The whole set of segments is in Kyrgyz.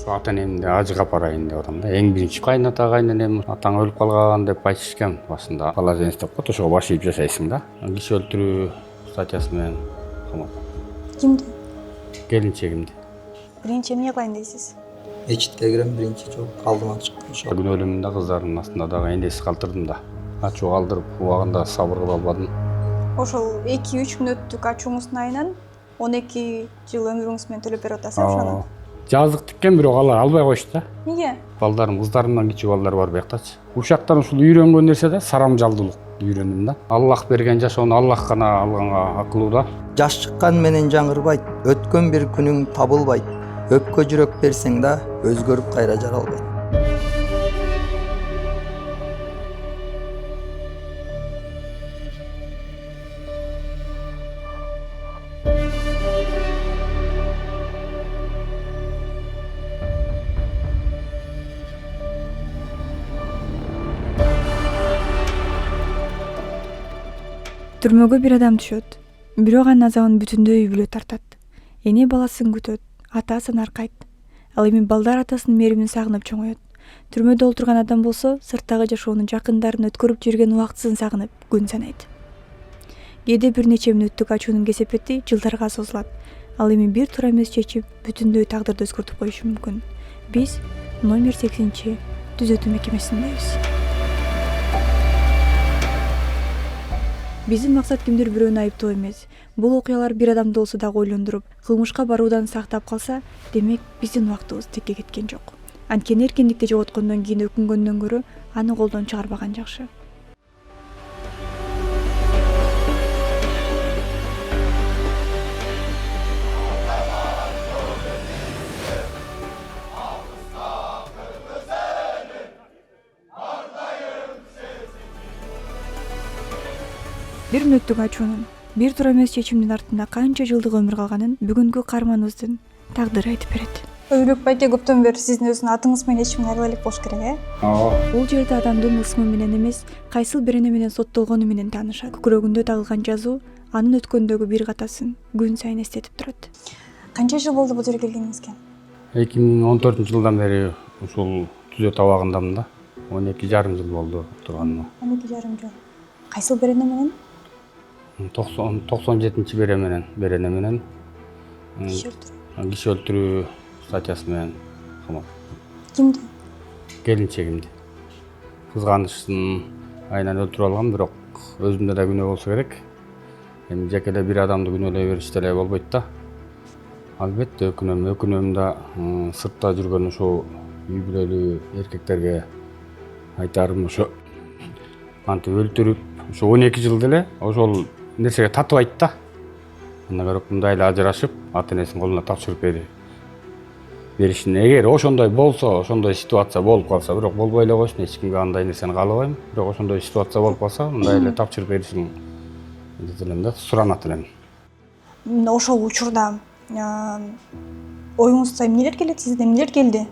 Ата энемди ажыга апарайын деп атам да. Эң биринчи кайната кайненем атаң өлүп калган деп айтышкан башында. Бала женстеп коет, ошого баш ийип жашайсың да. Киши өлтүрүү статьясы менен камап. Кимди? Келинчегимди. Биринчи эмне кылайын дейсиз? Мечитке кирем биринчи жолу алдыма чыккан. Күнөөлүмүн да кыздардын астында дагы эндеси калтырдым да. Ачуу калтырып убагында сабыр кыла албадым. Ошол 2-3 мүнөттүк ачууңуздун айынан 12 жыл өмүрүңүз менен төлөп берип атасыз ошону. Жазык тиккен бирок алар албай койушту да. Эмнеге? Балдарым, кыздарымдан кичүү балдар бар бияктачы. Ушактан ушул үйрөнгөн нерсе да сарамжалдуулук үйрөндүм да. Аллах берген жашоону Аллах гана алганга акылуу да. Жаш чыккан менен жаңырбайт, өткөн бир күнүң табылбайт. Өпкө жүрөк берсең да өзгөрүп кайра жаралбайт. Түрмөгө бир адам түшөт. Бирок анын азабын бүтүндөй үй бүлө тартат. Эне баласын күтөт, атасын аркайт. Ал эми балдар атасынын мээримин сагынып чоңоет. Түрмөдө олтурган адам болсо сырттагы жашоонун жакындарын өткөрүп жүрген убактысын сагынып күн санайт. Кээде бир нече мүнөттүк ачуунун кесепети жылдарга созулат. Ал эми бир туура эмес чечип бүтүндөй тагдырды өзгөртүп коюшу мүмкүн. Биз номер 8 түзөтүү мекемесиндебиз. Биздин максат кимдир бирөөнү айыптоо эмес. Бул окуялар бир адамды болсо дагы ойлондуруп, кылмышка баруудан сактап калса, демек биздин убактыбыз текке кеткен жок. Анткени эркиндикти жоготкондон кийин өкүнгөндөн көрө аны колдон чыгарбаган жакшы. Бир мүнөттүк ачуунун, бир туура эмес чечимдин артында канча жылдык өмүр калганын бүгүнкү каарманыбыздын тагдыры айтып берет. Өзбек байке көптөн бери сиздин өзүнүн атыңыз менен ичимин айрыла элек болуш керек, Бул жерде адамдын ысмы менен эмес, кайсыл бир эне менен соттолгону менен таанышат. Көкүрөгүндө тагылган жазуу анын өткөндөгү бир катасын күн сайын эстетип турат. Канча жыл болду бул жерге келгениңизге? 2014-жылдан бери ушул түзөт абагындамын да. 12,5 жыл болду турганыма. 12,5 жыл. Кайсыл бир эне менен? 97-чи берене менен киши өлтүрүү статьясы менен камап. Кимди? Келинчегимди. Кызганычтын айынан өлтүрүп алгам, бирок өзүмдө да күнөө болсо керек. Эми жекеле бир адамды күнөөлөй бериш деле болбойт да. Албетте өкүнөм да сыртта жүргөн ошо үй бүлөлүү эркектерге айтарым ошо антип өлтүрүп, ошо 12 жыл деле ошол нерсеге татыбайт да. Андан көрө мындай эле ажырашып, ата энесинин колуна тапшырып беришин. Эгер ошондой болсо, ошондой ситуация болуп калса, бирок болбой эле койсун, эч кимге андай нерсени каалабайм. Бирок ошондой ситуация болуп калса, мындай эле тапшырып беришин элем да, суранат элем. Ошол учурда оюңузда эмнелер келет, сизде эмнелер келди?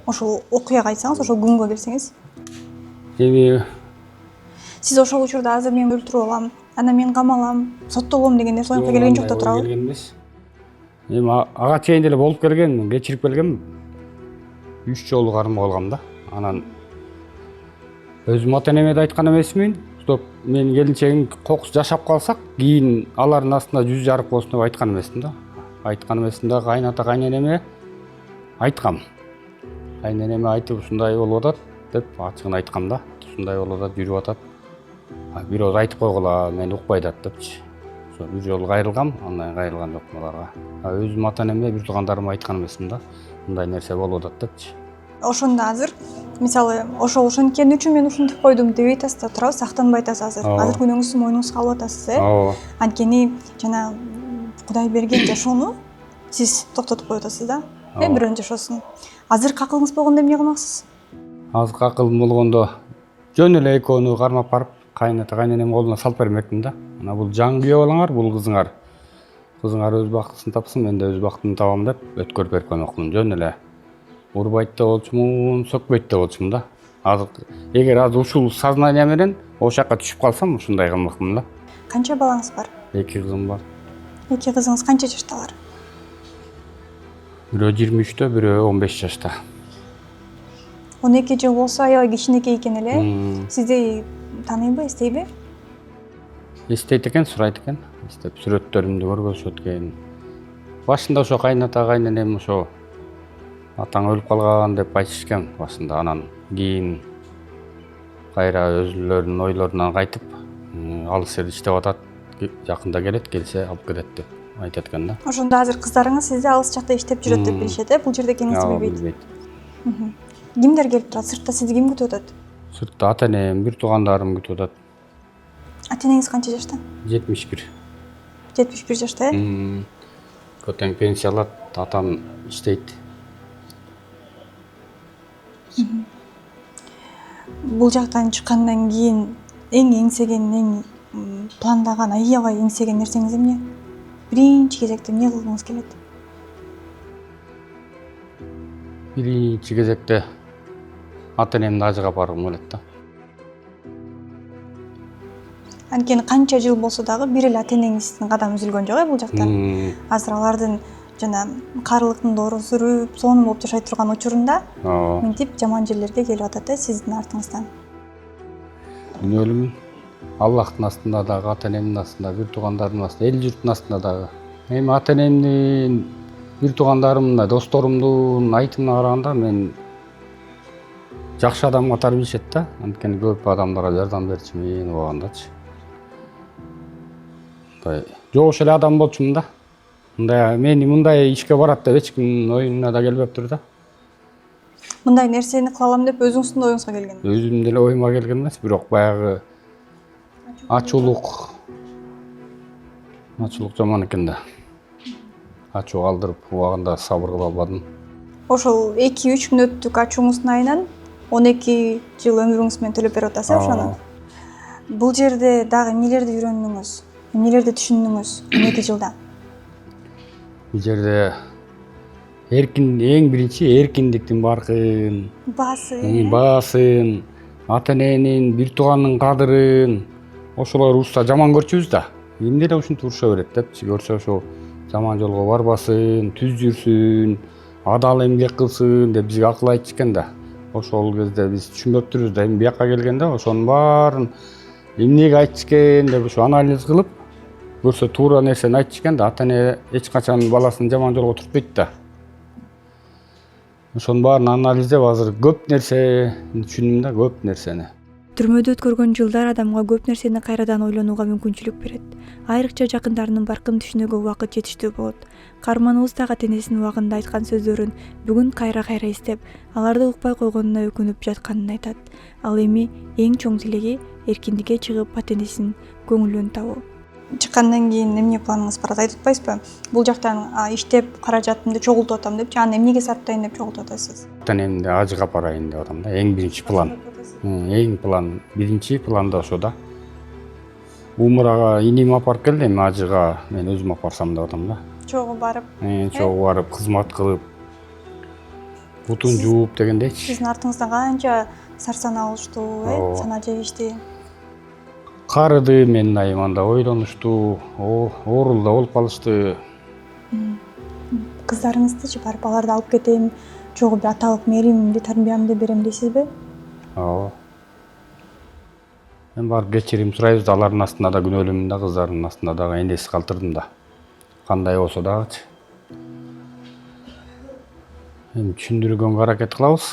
Ошол окуяга айтсаңыз, ошол күнгө келсеңиз. Эми Сиз ошол учурда азыр мен өлтүрүп алам, анан мен камалам, соттолом деген нерсе оюңузга келген жок да туурабы? Келген эмес. Эми ага чейин деле болуп келген, мен кечирип келгем. 3 жолу кармап алгам да. Анан өзүм ата энеме да айткан эмесмин. Стоп, мен келинчегим кокус жашап калсак, кийин алардын астында жүз жарык болсун деп айткан эмесмин да. Айткан эмесмин да, кайната кайненеме айткам. Кайненеме айтып ушундай болуп атат деп ачыгын айткам да. Ушундай болуп атат, жүрүп атат. Бирөө айтып койгула, мен укпай атат депчи. Ошо бир жолу кайрылгам, андан кайрылган жокмун аларга. Өзүм ата энеме, бир туугандарыма айткан эмесмин да. Мындай нерсе болуп атат депчи. Ошондо азыр мисалы ошол ошенткени үчүн мен ушинтип койдум деп айтасыз да, туурабы? Сактанбай атасыз азыр. Азыр күнөөңүздү мойнуңузга алып атасыз, Ооба. Анткени жана Кудай берген жашоону сиз токтотуп коюп атасыз да. Бирөөнүн жашоосун. Азыркы акылыңыз болгондо эмне кылмаксыз? Азыркы акылым болгондо жөн эле экөөнү кармап барып, кайната кайненем колуна салып бермекмин да. Мына бул жаңы күйөө балаңар, бул кызыңар. Кызыңар өз бактысын тапсын, мен да өз бактымды табам деп өткөрүп берип коймокмун. Жөн эле урбайт да болчумун, сөкпөйт да болчумун да. Эгер азыр ушул сознание менен ошол жакка түшүп калсам, ушундай кылмакмын да. Канча балаңыз бар? 2 кызым бар. 2 кызыңыз канча жашталар? Бирөө 23-тө, бирөө 15 жашта. 12 жыл болсо аябай кичинекей экен эле. Сизди тааныйбы, эстейби? Эстейт экен, сурайт экен. Эстеп сүрөттөрүмдү көргөзүшөт экен. Башында ошо кайната кайненем ошо атаң өлүп калган деп айтышкан башында, анан кийин кайра өзүлөрүнүн ойлорунан кайтып, алыс жерде иштеп атат, жакында келет, келсе алып кетет деп айтат экен да. Ошондо азыр кыздарыңыз сизди алыс жакта иштеп жүрөт деп билишет, Бул жерде экениңизди билбейт. Кимдер келип турат? Сыртта сизди ким күтүп атат? Сыртта ата-энем, бир туугандарым күтүп атат. Ата-энеңиз канча жашта? 71. 71 жашта, Көтен пенсия алат, атам иштейт. Бул жактан чыккандан кийин эң эңсеген, эң пландаган, аябай эңсеген нерсеңиз эмне? Биринчи кезекте эмне кылгыңыз келет? Биринчи кезекте ата-энемди ажыга баргым келет да. Анткени канча жыл болсо дагы бир эле ата-энеңиздин кадамы үзүлгөн жок бул жактан. Азыр алардын жана карылыктын доору сүрүп, сонун болуп жашай турган учурунда мынтип жаман жерлерге келип атат сиздин артыңыздан. Күнөөлүмүн Аллахтын астында дагы, ата-энемдин астында, бир туугандарымдын астында, эл журттун астында дагы. Эми ата-энемдин, бир туугандарымдын, досторумдун айтымына караганда мен жакшы адам катары билишет да. Анткени көп адамдарга жардам берчүмүн убагындачы. Жогуш эле адам болчумун да. Мени мындай ишке барат деп эч ким оюна да келбептир да. Мындай нерсени кыла алам деп өзүңүздүн оюңузга келген? Өзүм деле оюма келген эмес, бирок баягы ачуулук жаман экен да. Ачуу калтырып, убагында сабыр кыла албадым. Ошол 2-3 мүнөттүк ачууңуздун айынан 12 жыл өмүрүңүз менен төлөп берип атасыз ошону. Бул жерде дагы эмнелерди үйрөндүңүз? Эмнелерди түшүндүңүз 12 жылда? Бул жерде эң биринчи эркиндиктин баркын, баасын, ата-эненин, бир туугандын кадырын, ошолор урушса жаман көрчүбүз да. Эмне эле ушинтип уруша берет депчи, көрсө ошо жаман жолго барбасын, түз жүрсүн, адал эмгек кылсын деп бизге акыл айтышкан да. Ошол кезде биз түшүнбөптүрбүз да. Эми бияка келгенде ошонун баарын эмнеге айтышкен деп ошо анализ кылып, көрсө туура нерсени айтышкан да. Ата-эне эч качан баласын жаман жолго туртпойт да. Ошонун баарын анализдеп азыр көп нерсени түшүндүм да, көп нерсени. Түрмөдө өткөргөн жылдар адамга көп нерсени кайрадан ойлонууга мүмкүнчүлүк берет. Айрыкча жакындарынын баркын түшүнүүгө убакыт жетиштүү болот. Каарманыбыз дагы ата-энесинин убагында айткан сөздөрүн бүгүн кайра эстеп, аларды укпай койгонуна өкүнүп жатканын айтат. Ал эми эң чоң тилеги эркиндикке чыгып ата-энесинин көңүлүн табуу. Чыккандан кийин эмне планыңыз бар? Айтып атпайсызбы? Бул жактан иштеп каражатымды чогултуп атам деп, аны эмнеге сарптайын деп чогултуп атасыз? Ата-энемди ажыга апарайын деп атам да. Эң биринчи план. Эң план, биринчи планда ошо да. Умурага иним апарып келди, эми ажыга мен өзүм апарсам деп атам да. Чогуу барып, кызмат кылып, бутун жууп дегендейчи. Сиздин артыңыздан канча сарсана алыштуу, сана жегишти. Карыды менин айым анда ойлонушту, оорулда болуп калышты. Кыздарыңыздычы барып аларды алып кетем, чогуу бир аталык мээримди, тарбиямды берем дейсизби? Ооба. Мен барып кечирим сурайбыз да, алардын астында да күнөөлүмүн да, кыздардын астында дагы энеси калтырдым да. Кандай болсо дагычы. Эми түшүндүргөнгө аракет кылабыз.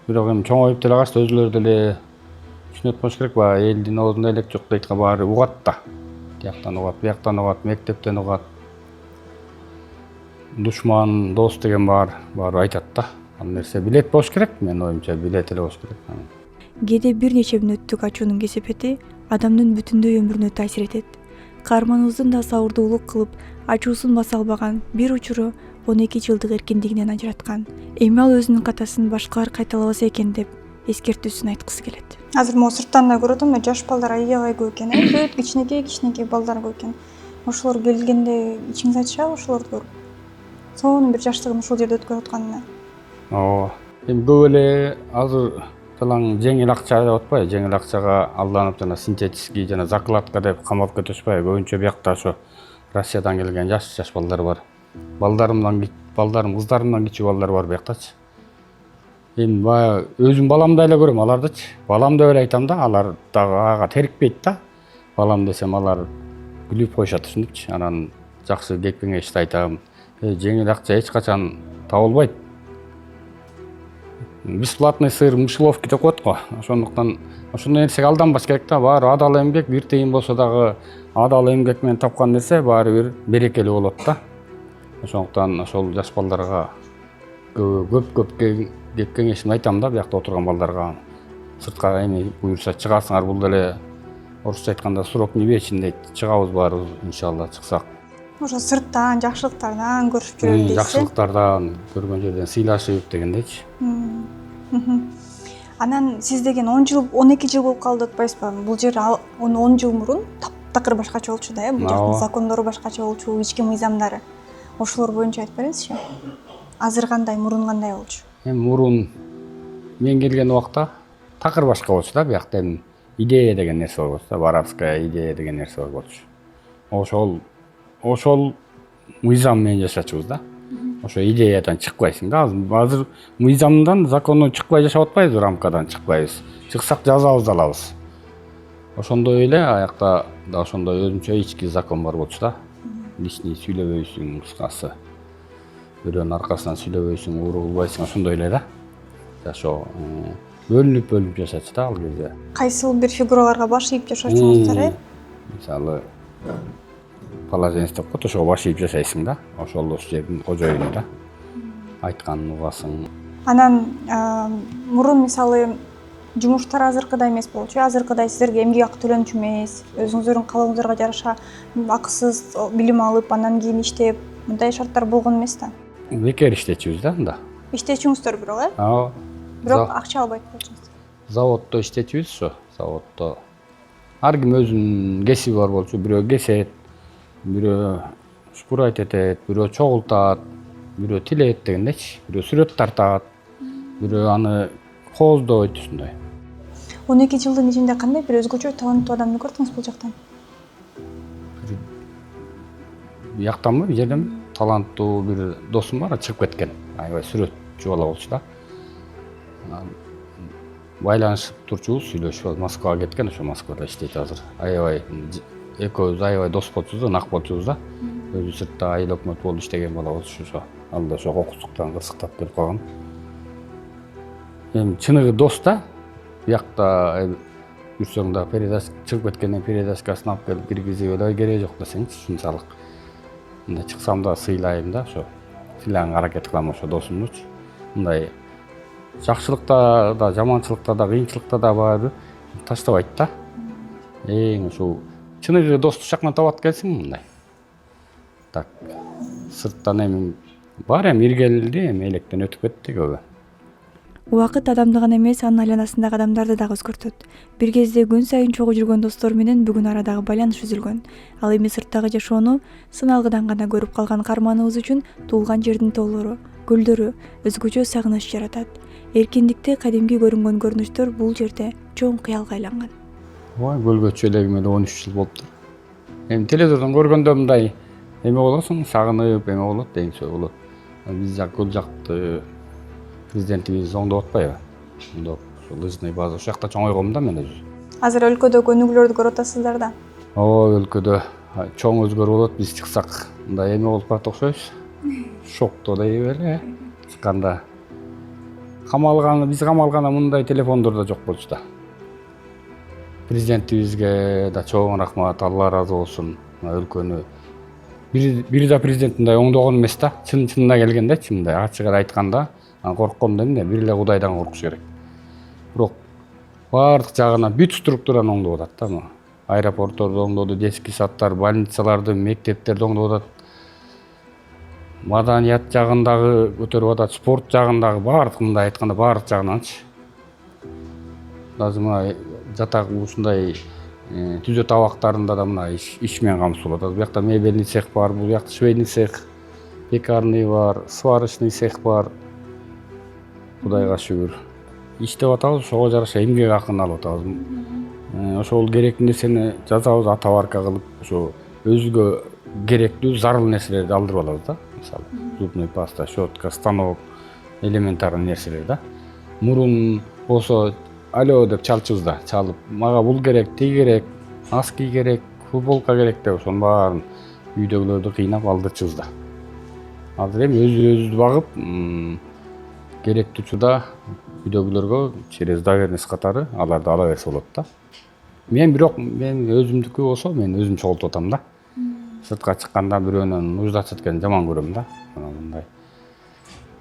Бирок эми чоңоюп деле калышты, өзүлөрү деле түшүнөт болуш керек, баягы элдин оозунда элек жок дейт, баары угат да. Тияктан угат, бияктан угат, мектептен угат. Душман, дос деген баары айтат да. Ал нерсе билет болуш керек, менин оюмча билет эле болуш керек. Кээде бир нече мүнөттүк ачуунун кесепети адамдын бүтүндөй өмүрүнө таасир этет. Каарманыбыздын да сабырдуулук кылып, ачуусун баса албаган бир учуру 12 жылдык эркиндигинен ажыраткан. Эми ал өзүнүн катасын башкалар кайталабаса экен деп эскертүүсүн айткысы келет. Азыр могу сырттан да көрөт атам, жаш балдар аябай көп экен, бүт кичинекей балдар көп экен. Ошолор келгенде ичиңиз ачышабы ошолорду көрүп? Сонун бир жаштыгын ушул жерде өткөрүп атканына. Ооба. Эми көп эле азыр талаң жеңил акча деп атпайбы? Жеңил акчага алданып жана синтетический жана закладка деп камап кетишпайбы? Көбүнчө биякта ошо Россиядан келген жаш балдар бар. Балдарымдан балдарым, кыздарымдан кичүү балдар бар бияктачы. Эми баягы өзүм баламды эле көрөм алардычы. Балам деп эле айтам да, алар дагы ага терикпейт да. Балам десем алар күлүп коюшат ушинтипчи. Анан жакшы кеп кеңешти айтам. Жеңил акча эч качан табылбайт. Бесплатный сыр, мышеловки деп коет го. Ошондуктан ошондой нерсеге алданбаш керек да. Баары адал эмгек, бир тыйын болсо дагы адал эмгек менен тапкан нерсе баары бир берекелүү болот да. Ошондуктан ошол жаш балдарга көп кеп кеңешимди айтам да, биякта отурган балдарга. Сыртка эми буюрса чыгасыңар, бул деле орусча айтканда срок не вечен дейт. Чыгабыз баарыбыз иншалла, чыксак. Ошо сырттан, жакшылыктардан көрүшүп жүрөм дейсиз. Жакшылыктардан, көргөн жерден сыйлашып дегендейчи. Анан сиз деген 10 жыл, 12 жыл болуп калды атпайсызбы? Бул жер 10 жыл мурун таптакыр башкача болчу да, бул жактын закондору башкача болчу, ички мыйзамдары. Ошолор боюнча айтып бериңизчи. Азыр кандай, мурун кандай болчу? Эми мурун мен келген убакта такыр башка болчу да, биякта эми идея деген нерсе бар болчу да, воровская идея деген нерсе бар болчу. Ошол мыйзам менен жашачубуз да. Ошо идеядан чыкпайсың да. Азыр мыйзамдан, закондон чыкпай жашап атпайбыз, рамкадан чыкпайбыз. Чыксак жазабыз алабыз. Ошондой эле аякта да ошондой өзүнчө ички закон бар болчу да. Лишний сүйлөбөйсүң, кыскасы. Бирөөнүн аркасынан сүйлөбөйсүң, ууру кылбайсың, ошондой эле да. Ошо бөлүнүп жашачу да ал кезде. Кайсыл бир фигураларга баш ийип жашачуңуздар, Мисалы положенец деп коет, ошого баш ийип жашайсың да. Ошол жердин кожоюну да. Айтканын угасың. Анан мурун мисалы жумуштар азыркыдай эмес болчу. Азыркыдай сиздерге эмгек акы төлөнчү эмес. Өзүңүздөрдүн калооңуздарга жараша акысыз билим алып, андан кийин иштеп, мындай шарттар болгон эмес да. Бекер иштечүбүз да анда. Иштечүңүздөр бирок, Ооба. Бирок акча албайт болчуңуз. Заводдо иштечүбүз ошо. Заводдо ар ким өзүнүн кесиби бар болчу. Бирөө кесет, бирөө шпурайт этет, бирөө чогултат, бирөө тилет дегендейчи. Бирөө сүрөт тартат, бирөө аны кооздойт ушундай. 12 жылдын ичинде кандай бир өзгөчө таланттуу адамды көрдүңүз бул жактан? Бияктанбы, бул жерден таланттуу бир досум бар, чыгып кеткен. Аябай сүрөтчү бала болчу да. Байланышып турчубуз, сүйлөшүп, Москвага кеткен, ошо Москвада иштейт азыр. Аябай экөөбүз аябай дос болчубуз, нак болчубуз да. Өзү сыртта айыл өкмөт болуп иштеген бала болчу ошо. Ал да ошо кокустуктан кырсыктап келип калган. Эми чыныгы дос да. Биякта жүрсөң да передачка чыгып кеткенден передачкасын алып келип киргизип эле кереги жок десеңчи, ушунчалык. Мындай чыксам да сыйлайм да, ошо. Сыйлаганга аракет кылам ошо досумдучу. Мындай жакшылыкта да, жаманчылыкта да, кыйынчылыкта да баары таштабайт да. Эң ушул чыныгы достук жакынан табат экенсиң мындай. Так. Сырттан эми бар эми иргелди, эми электен өтүп кетти көбү. Убакыт адамды гана эмес, анын айланасындагы адамдарды дагы өзгөртөт. Бир кезде күн сайын чогуу жүргөн достор менен бүгүн арадагы байланыш үзүлгөн. Ал эми сырттагы жашоону сыналгыдан гана көрүп калган каарманыбыз үчүн туулган жердин тоолору, көлдөрү өзгөчө сагыныч жаратат. Эркиндикти кадимки көрүнгөн көрүнүштөр бул жерде чоң кыялга айланган. Ой, көлгөччү элегим эле 13 жыл болуптур. Эми телевизордон көргөндө мындай эме болосуң, сагынып эме болот, дегенче болот. Биз жак көл жакты президентибиз оңдоп атпайбы? Оңдоп, ошо лыжный база ошол жакта чоңойгом да мен өзү. Азыр өлкөдө өнүгүүлөрдү көрүп атасыздар да. Ооба, өлкөдө чоң өзгөрүү болот, биз чыксак мындай эме болуп барат окшойбуз. Шокто дейбиз эле, чыкканда. Биз камалганда мындай телефондор да жок болчу да. Президентибизге да чоң рахмат, Алла ыраазы болсун. Өлкөнү бир да президент мындай оңдогон эмес да. Чынына келгендечи, мындай ачык эле айтканда, корккондо эмне, бир эле Кудайдан коркуш керек. Бирок баардык жагынан бүт структураны оңдоп атат да. Аэропортторду оңдоду, детский садтар, больницаларды, мектептерди оңдоп атат. Маданият жагындагы көтөрүп атат, спорт жагындагы баардык мындай айтканда баардык жагынанчы. Даже мына жатак ушундай түзөт абактарында да мына иш менен камсыз болот. Бу жакта мебельный цех бар, бул жакта швейный цех, пекарный бар, сварочный цех бар. Кудайга шүгүр. Иштеп атабыз, ошого жараша эмгек акын алып атабыз. Ошол керектүү нерсени жазабыз, атабарка кылып, ошо өзгө керектүү зарыл нерселерди алдырып алабыз да. мисалы зубной паста, щетка, станок, элементарный нерселер да. Мурун болсо алло деп чалчубуз да, чалып мага бул керек, тиги керек, носки керек, футболка керек деп ошонун баарын үйдөгүлөрдү кыйнап алдырчубуз да. Азыр эми өзүбүздү багып, керектүү учурда үйдөгүлөргө через доверенность катары аларды ала берсе болот да. Мен өзүмдүкү болсо мен өзүм чогултуп атам да. Сыртка чыкканда бирөөнөн нуждачы эткенин жаман көрөм да. Мындай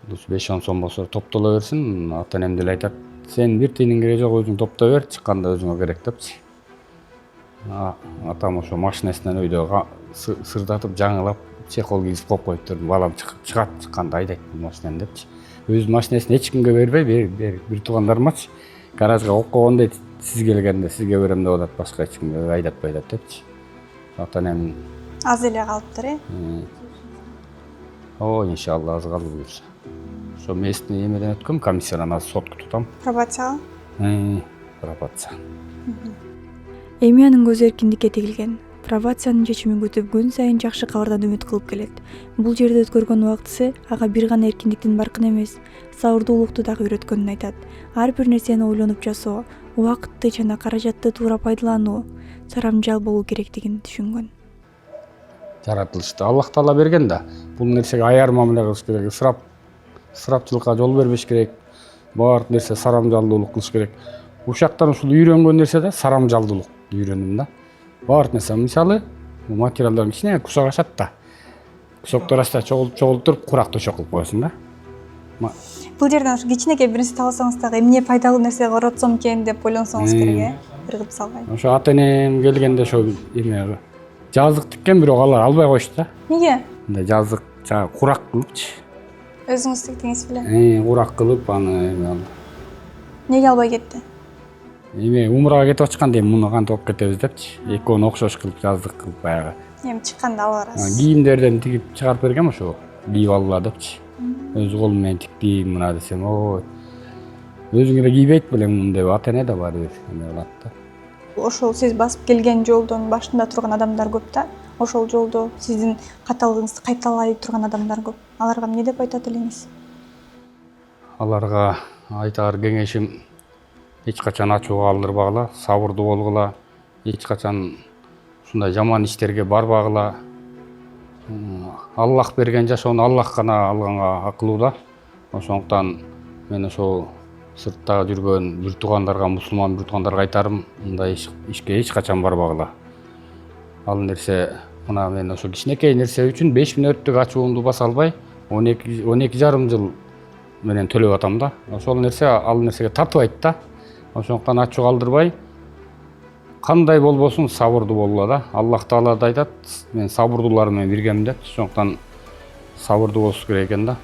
5-10 сом болсо топтоло берсин, ата энем деле айтат, сен бир тыйының кереги жок, өзүң топтой бер, чыкканда өзүңө керек депчи. Атам ошо машинасынан өйдө сырдатып, жаңылап, чехол кийгизип коюп коюптур. Балам чыгат, чыкканда айдайт машинаны депчи. Өз машинасын эч кимге бербей, бир туугандарымачы гаражга коюп койгон дейт. Сиз келгенде сизге берем деп атат, башка эч кимге айдатпай атат депчи. Ата энем Аз эле калыптыр, иншалла аз калып буюрса. Ошо местный эмеден өткөм, комиссиядан азыр сот күтүп атам. Пробацияга? Пробация. Эми анын көзү эркиндикке тигилген. Пробациянын чечимин күтүп күн сайын жакшы кабардан үмүт кылып келет. Бул жерде өткөргөн убактысы ага бир гана эркиндиктин баркын эмес, сабырдуулукту дагы үйрөткөнүн айтат. Ар бир нерсени ойлонуп жасоо, убакытты жана каражатты туура пайдалануу, сарамжал болуу керектигин түшүнгөн. Жаратылышты Аллах Таала берген да. Бул нерсеге аяр мамиле кылыш керек, ысырапчылыкка жол бербеш керек. Баардык нерсе сарамжалдуулук кылыш керек. Ушактан ушул үйрөнгөн нерсе да сарамжалдуулук үйрөндүм да. Баардык нерсе мисалы материалдар кичине кусак ашат да. Кусоктор астына чогултуруп курак төшөк кылып коесуң да. Бул жерден ушу кичинекей бир нерсе табасаңыз дагы эмне пайдалуу нерсе коротсом экен деп ойлонсоңуз керек, бир кылып салбай. Ошо ата энем келгенде ошо эме жазык тиккен, бирок алар албай коюшту да. Неге? Мындай жазык жана курак кылыпчы. Өзүңүз тиктиңиз беле? Курак кылып аны эме Неге албай кетти? эме умрага кетип атышкан дейм, муну кантип алып кетебиз депчи. Экөөнү окшош кылып жаздык кылып баягы. Эми чыкканда алып барасыз. Кийимдерден тигип чыгарып бергем ошо. Кийип алгыла депчи. Өз колум менен тиктим мына десем, ой. Өзүң эле кийбейт белең муну деп ата эне да баары бир эме кылат да. Ошол сиз басып келген жолдон башында турган адамдар көп да. Ошол жолдо сиздин каталыгыңызды кайталай турган адамдар көп. Аларга эмне деп айтат элеңиз? Аларга айтар кеңешим эч качан ачууга алдырбагыла, сабырдуу болгула, эч качан ушундай жаман иштерге барбагыла. Аллах берген жашоону Аллах гана алганга акылуу да. Ошондуктан мен ошол сыртта жүргөн бир туугандарга, мусулман бир туугандарга айтарым, мындай ишке эч качан барбагыла. Ал нерсе мына мен ошо кичинекей нерсе үчүн 5 мүнөттүк ачуумду баса албай 12,5 жыл менен төлөп атам да. Ошол нерсе ал нерсеге тартыбайт да. Ошондуктан ачууга алдырбай, кандай болбосун сабырдуу болгула да. Аллах Таала да айтат, мен сабырдуулар менен биргемин деп. Ошондуктан сабырдуу болуш керек экен да.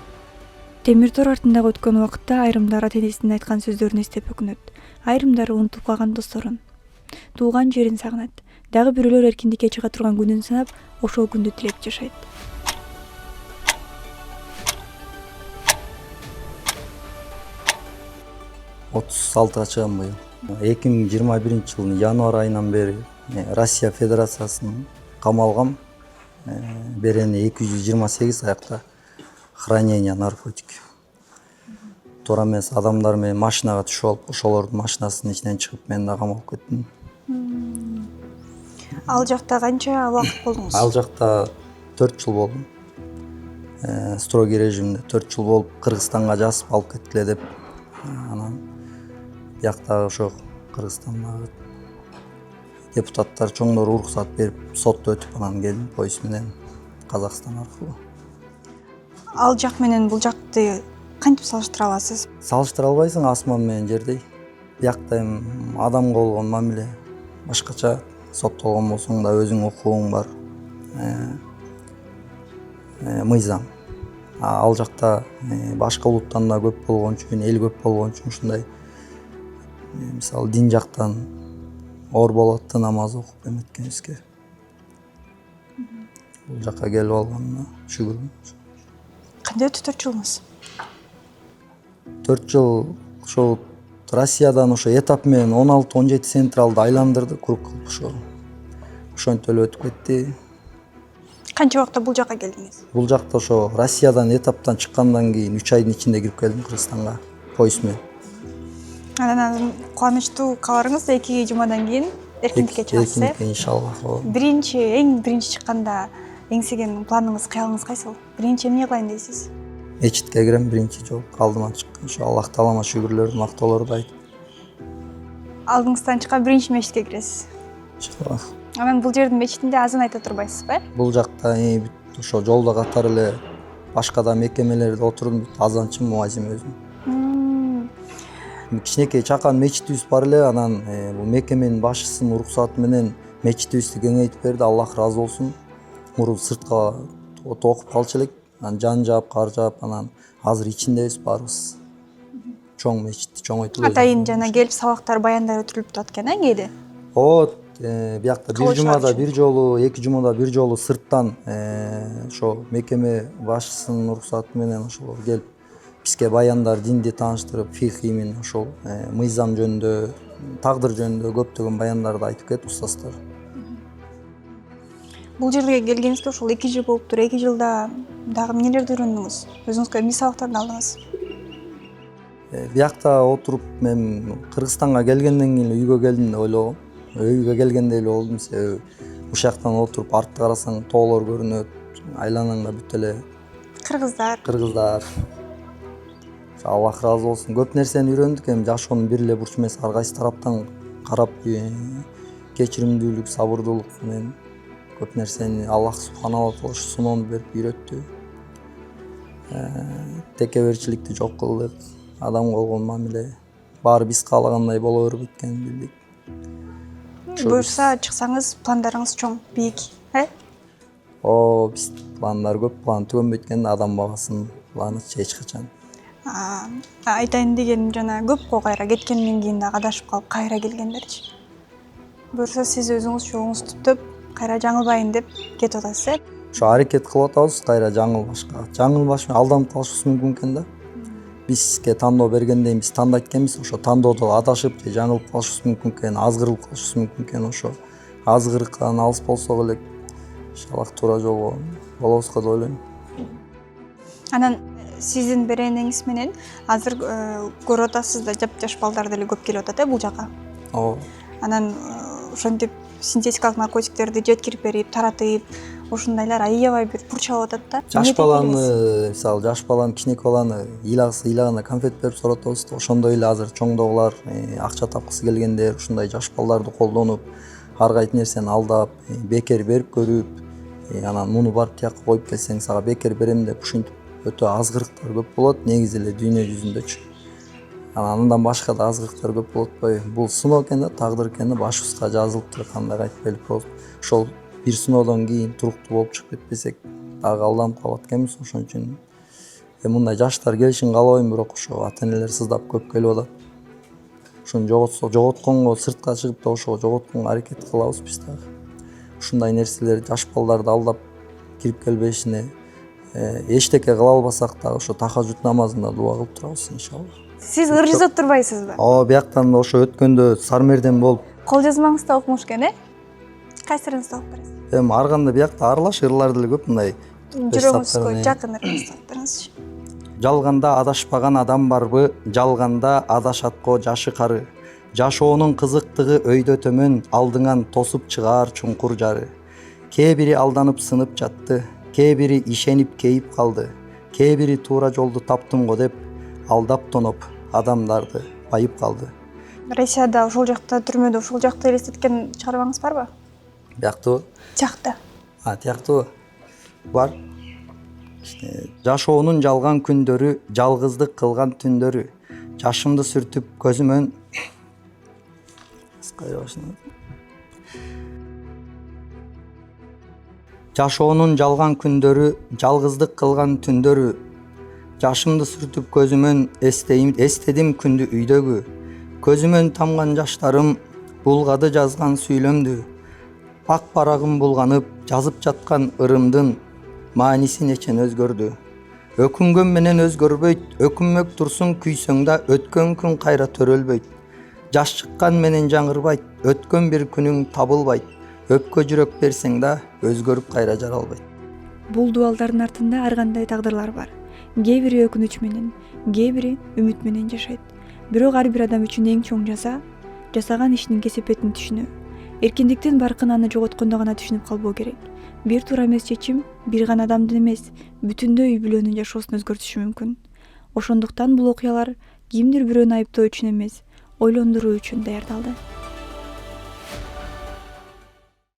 Темир тор артындагы өткөн убакытта айрымдар ата энесинин айткан сөздөрүн эстеп өкүнөт. Айрымдары унутуп калган досторун, туулган жерин сагынат. Дагы бирөөлөр эркиндикке чыга турган күнүн санап, ошол күндү тилеп жашайт. 36-га чыгам быйыл. 2021 январь айынан бери Россия Федерациясынын камалгам. Берени 228 аякта хранение наркотик. Туура эмес адамдар менен машинага түшүп алып, ошолордун машинасынын ичинен чыгып мен да камалып кеттим. Ал жакта канча убакыт болдуңуз? Ал жакта 4 жыл болдум. Строгий режимде 4 жыл болуп, Кыргызстанга жазып алып кеттиле деп. Анан бияктагы ошо Кыргызстандагы депутаттар чоңдор уруксат берип, сотто өтүп анан келдим поезд менен Казакстан аркылуу. Ал жак менен бул жакты кантип салыштыра аласыз? Салыштыра албайсың, асман менен жердей. Биякта эми адамга болгон мамиле башкача. Соттолгон болсоң да өзүң укугуң бар. Мыйзам. Ал жакта башка улуттан да көп болгон үчүн, эл көп болгон үчүн ушундай мисалы дин жактан оор болот да, намаз окуп эметкенибизге. Бул жакка келип алганына шүгүрмүн. Кандай өтүп 4 жылыңыз? 4 жыл ошо Россиядан ошо этап менен 16-17 централды айландырды, круг кылып ошо. Ошентип эле өтүп кетти. Канча убакта бул жака келдиңиз? Бул жакта ошо Россиядан этаптан чыккандан кийин 3 айдын ичинде кирип келдим Кыргызстанга поезд менен. Анан кубанычтуу кабарыңыз 2 жумадан кийин эркиндикке чыгасыз, э? Эркиндикке иншаллах. Эң биринчи чыкканда эңсеген планыңыз, кыялыңыз кайсыл? Биринчи эмне кылайын дейсиз? Мечитке кирем биринчи жолу, алдыма чыккан. Ошо Аллах таалама шүгүрлөр, мактоолорду айтып. Алдыңыздан чыккан биринчи мечитке киресиз. Иншаллах. Анан бул жердин мечитинде азан айта турбайсызбы? Бул жакта бүт ошо жолдо катары эле башка да мекемелерде отурдум, азанчы муазим өзүм. Кичинекей чакан мечитибиз бар эле, анан бул мекеменин башчысынын уруксаты менен мечитибизди кеңейтип берди. Аллах ыраазы болсун. Мурун сыртка окуп калчу элек, анан жан жаап, кар жаап, анан азыр ичиндебиз баарыбыз. Чоң мечит, чоңойтулган. Атайын жана келип сабактар, баяндар өтүрүлүп турат экен, кээде? Биякта бир жумада бир жолу, 2 жумада бир жолу сырттан ошо мекеме башчысынын уруксаты менен ошол келип бизге баяндар, динди тааныштырып, фих илмин, ошол мыйзам жөнүндө, тагдыр жөнүндө көптөгөн баяндарды айтып кетти устаздар. Бул жерге келгениңизге ошол 2 жыл болуптур. 2 жылда дагы эмнелерди үйрөндүңүз? Өзүңүзгө эмне сабактарды алдыңыз? Биякта отуруп мен Кыргызстанга келгенден кийин үйгө келдим деп ойлогом. Үйгө келгендей эле болдум, себеби ушул жактан отуруп артты карасаң тоолор көрүнөт, айланаңда бүт эле кыргыздар. Аллах ыраазы болсун. Көп нерсени үйрөндүк, эми жашоонун бир эле бурчу эмес, ар кайсы тараптан карап кечиримдүүлүк, сабырдуулук менен көп нерсени Аллах субханалла таала суноону берип үйрөттү. Текеберчиликти жок кылдык, адамга болгон мамиле баары биз каалагандай боло бербейт экенин билдик. Буюрса чыксаңыз, пландарыңыз чоң, бийик, э? Биз пландар көп, план түгөнбөйт экен, адам багасын планы эч качан. Айтайын дегеним жана көп го кайра кеткенден кийин дагы адашып калып кайра келгендерчи. Буюрса сиз өзүңүз жолуңузду түтүп, кайра жаңылбайын деп кетип атасыз, э? Ошо аракет кылып атабыз кайра жаңылбашка. Жаңылбаш менен алданып калышыбыз мүмкүн экен да. Бизге тандоо бергенден биз тандайт экенбиз, ошо тандоодо адашып же жаңылып калышыбыз мүмкүн экен, азгырылып калышыбыз мүмкүн экен. Ошо азгырыктан алыс болсок эле иншаллах туура жолго болобузго деп ойлойм. Анан сиздин беренеңиз менен азыр көрүп атасыз да, жап-жаш балдар деле көп келип атат, бул жака. Анан ошентип синтетикалык наркотиктерди жеткирип берип, таратып, ошондайлар аябай бир бурчалып атат да. Жаш баланы, мисалы жаш баланы, кичинекей баланы ыйлагына конфет берип соратабыз да. Ошондой эле азыр чоңдогулар, акча тапкысы келгендер ушундай жаш балдарды колдонуп, ар кайсы нерсени алдап, бекер берип көрүп, анан муну барып тияка коюп келсең сага бекер берем деп ушинтип өтө азгырыктар көп болот негизи эле дүйнө жүзүндөчү. Андан башка да азгырыктар көп болуп атпайбы? Бул сыноо экен да, тагдыр экен да, башыбызга жазылыптыр, кандай кайтып келип болуп. Ошол бир сыноодон кийин туруктуу болуп чыгып кетпесек дагы алданып калат экенбиз. Ошон үчүн мындай жаштар келишин каалабайм, бирок ошо ата-энелер сыздап көп келип атат. Ушуну жоготконго, сыртка чыгып да ошого жоготконго аракет кылабыз биз дагы. Ушундай нерселер жаш балдарды алдап кирип келбешине эчтеке кыла албасак дагы ошо тахажжуд намазында дуа кылып турабыз иншаллах. Сиз ыр жазып турбайсызбы? Бияктан ошо өткөндө Сармерден болуп. Кол жазмаңызды окумуш экен, э? Кайсырыңызды окуп бересиз? Эми ар кандай биякта аралаш ырлар деле көп мындай. Жүрөгүңүзгө жакын ырыңызды окуп бериңизчи. Жалганда адашпаган адам барбы? Жалганда адашат го жашы кары. Жашоонун кызыктыгы өйдө төмөн, алдыңан тосуп чыгаар чуңкур жары. Кээ бири алданып сынып жатты, кээ бири ишенип кейип калды, кээ бири туура жолду таптым го деп алдап тоноп адамдарды байып калды. Россияда ошол жакта түрмөдө ошол жакты элестеткен чыгармаңыз барбы? Бияктыбы? Жакта. Тияктыбы? Бар. Жашоонун жалган күндөрү, жалгыздык кылган түндөрү, жашымды сүртүп көзүмөн Жашоонун жалган күндөрү, жалгыздык кылган түндөрү, жашымды сүртүп көзүмөн эстедим күндү үйдөгү. Көзүмөн тамган жаштарым булгады жазган сүйлөмдү. Ак барагым булганып жазып жаткан ырымдын маанисин эчен өзгөрдү. Өкүнгөн менен өзгөрбөйт, өкүнмөк турсун күйсөң да өткөн күн кайра төрөлбөйт. Жаш чыккан менен жаңырбайт, өткөн бир күнүң табылбайт. Өпкө жүрөк берсең да өзгөрүп кайра жаралбайт. Бул дубалдардын артында ар кандай тагдырлар бар. Кээ бири өкүнүч менен, кээ бири үмүт менен жашайт. Бирок ар бир адам үчүн эң чоң жаза жасаган ишинин кесепетин түшүнүү. Эркиндиктин баркын аны жоготкондо гана түшүнүп калбоо керек. Бир туура эмес чечим бир гана адамдын эмес, бүтүндөй үй бүлөнүн жашоосун өзгөртүшү мүмкүн. Ошондуктан бул окуялар кимдир бирөөнү айыптоо үчүн эмес, ойлондуруу үчүн даярдалды.